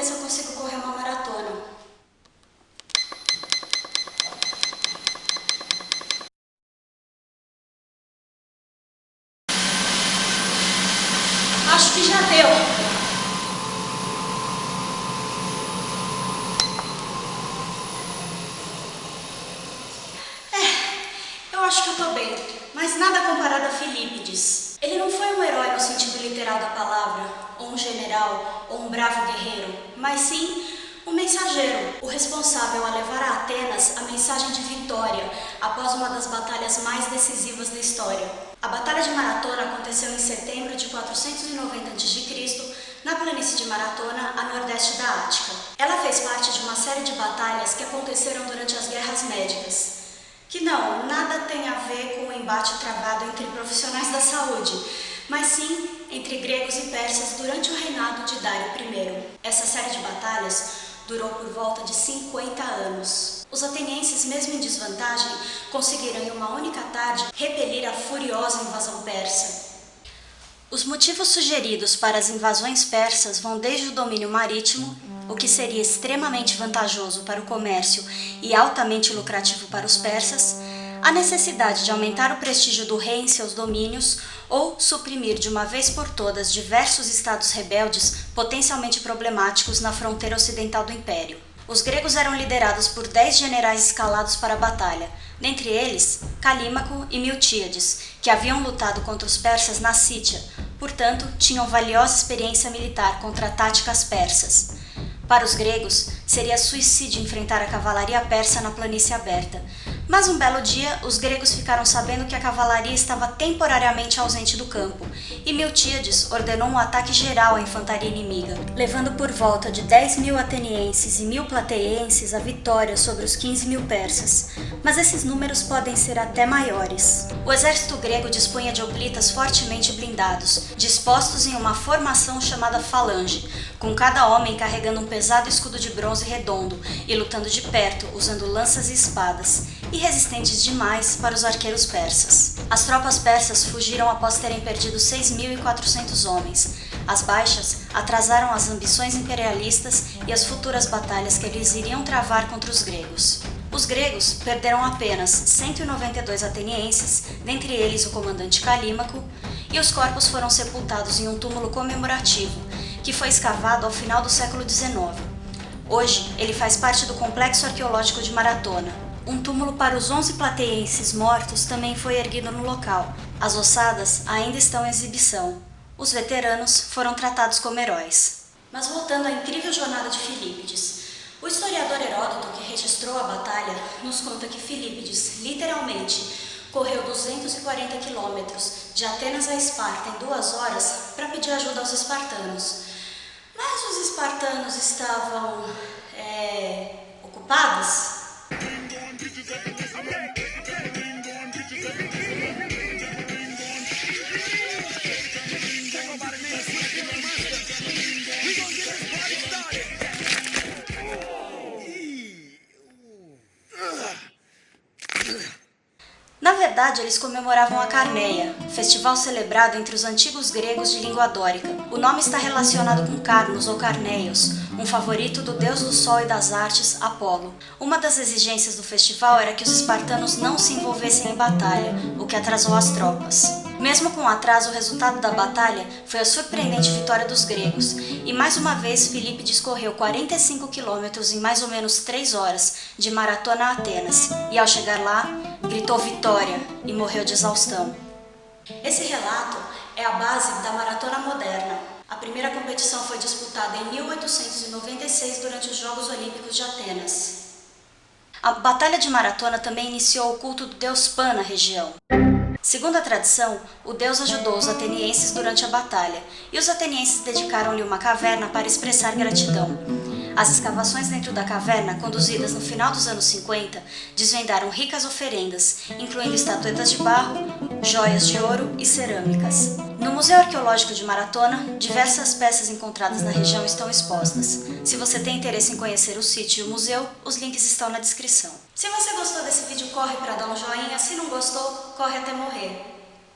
se eu consigo correr uma maratona. Acho que já deu. Eu acho que eu tô bem, mas nada comparado a Filípides. Ele não foi um herói no sentido literal da palavra, ou um general, ou um bravo guerreiro, mas sim um mensageiro, o responsável a levar a Atenas a mensagem de vitória após uma das batalhas mais decisivas da história. A Batalha de Maratona aconteceu em setembro de 490 a.C., na planície de Maratona, a nordeste da Ática. Ela fez parte de uma série de batalhas que aconteceram durante as Guerras Médicas, que nada tem a ver com o embate travado entre profissionais da saúde, mas sim entre gregos e persas durante o reinado de Dário I. Essa série de batalhas durou por volta de 50 anos. Os atenienses, mesmo em desvantagem, conseguiram em uma única tarde repelir a furiosa invasão persa. Os motivos sugeridos para as invasões persas vão desde o domínio marítimo, o que seria extremamente vantajoso para o comércio e altamente lucrativo para os persas, a necessidade de aumentar o prestígio do rei em seus domínios ou suprimir de uma vez por todas diversos estados rebeldes potencialmente problemáticos na fronteira ocidental do império. Os gregos eram liderados por 10 generais escalados para a batalha, dentre eles Calímaco e Miltíades, que haviam lutado contra os persas na Sítia, portanto tinham valiosa experiência militar contra táticas persas. Para os gregos, seria suicídio enfrentar a cavalaria persa na planície aberta. Mas um belo dia, os gregos ficaram sabendo que a cavalaria estava temporariamente ausente do campo, e Miltíades ordenou um ataque geral à infantaria inimiga, levando por volta de 10.000 atenienses e 1.000 plateienses a vitória sobre os 15.000 persas. Mas esses números podem ser até maiores. O exército grego dispunha de hoplitas fortemente blindados, dispostos em uma formação chamada falange, com cada homem carregando um pesado escudo de bronze redondo e lutando de perto, usando lanças e espadas, e resistentes demais para os arqueiros persas. As tropas persas fugiram após terem perdido 6.400 homens. As baixas atrasaram as ambições imperialistas e as futuras batalhas que eles iriam travar contra os gregos. Os gregos perderam apenas 192 atenienses, dentre eles o comandante Calímaco, e os corpos foram sepultados em um túmulo comemorativo, que foi escavado ao final do século XIX. Hoje, ele faz parte do Complexo Arqueológico de Maratona. Um túmulo para os 11 plateienses mortos também foi erguido no local. As ossadas ainda estão em exibição. Os veteranos foram tratados como heróis. Mas voltando à incrível jornada de Filípides, o historiador Heródoto, que registrou a batalha, nos conta que Filípides, literalmente, correu 240 quilômetros de Atenas a Esparta em 2 horas para pedir ajuda aos espartanos. Mas os espartanos estavam ocupados. Na verdade, eles comemoravam a Carneia, festival celebrado entre os antigos gregos de língua dórica. O nome está relacionado com Carnos ou Carneios, um favorito do deus do sol e das artes, Apolo. Uma das exigências do festival era que os espartanos não se envolvessem em batalha, o que atrasou as tropas. Mesmo com o atraso, o resultado da batalha foi a surpreendente vitória dos gregos, e mais uma vez Filípides correu 45 quilômetros em mais ou menos 3 horas, de Maratona a Atenas, e ao chegar lá, gritou vitória e morreu de exaustão. Esse relato é a base da Maratona moderna. A primeira competição foi disputada em 1896 durante os Jogos Olímpicos de Atenas. A Batalha de Maratona também iniciou o culto do deus Pan na região. Segundo a tradição, o deus ajudou os atenienses durante a batalha, e os atenienses dedicaram-lhe uma caverna para expressar gratidão. As escavações dentro da caverna, conduzidas no final dos anos 50, desvendaram ricas oferendas, incluindo estatuetas de barro, joias de ouro e cerâmicas. No Museu Arqueológico de Maratona, diversas peças encontradas na região estão expostas. Se você tem interesse em conhecer o sítio e o museu, os links estão na descrição. Se você gostou desse vídeo, corre para dar um joinha. Se não gostou, corre até morrer.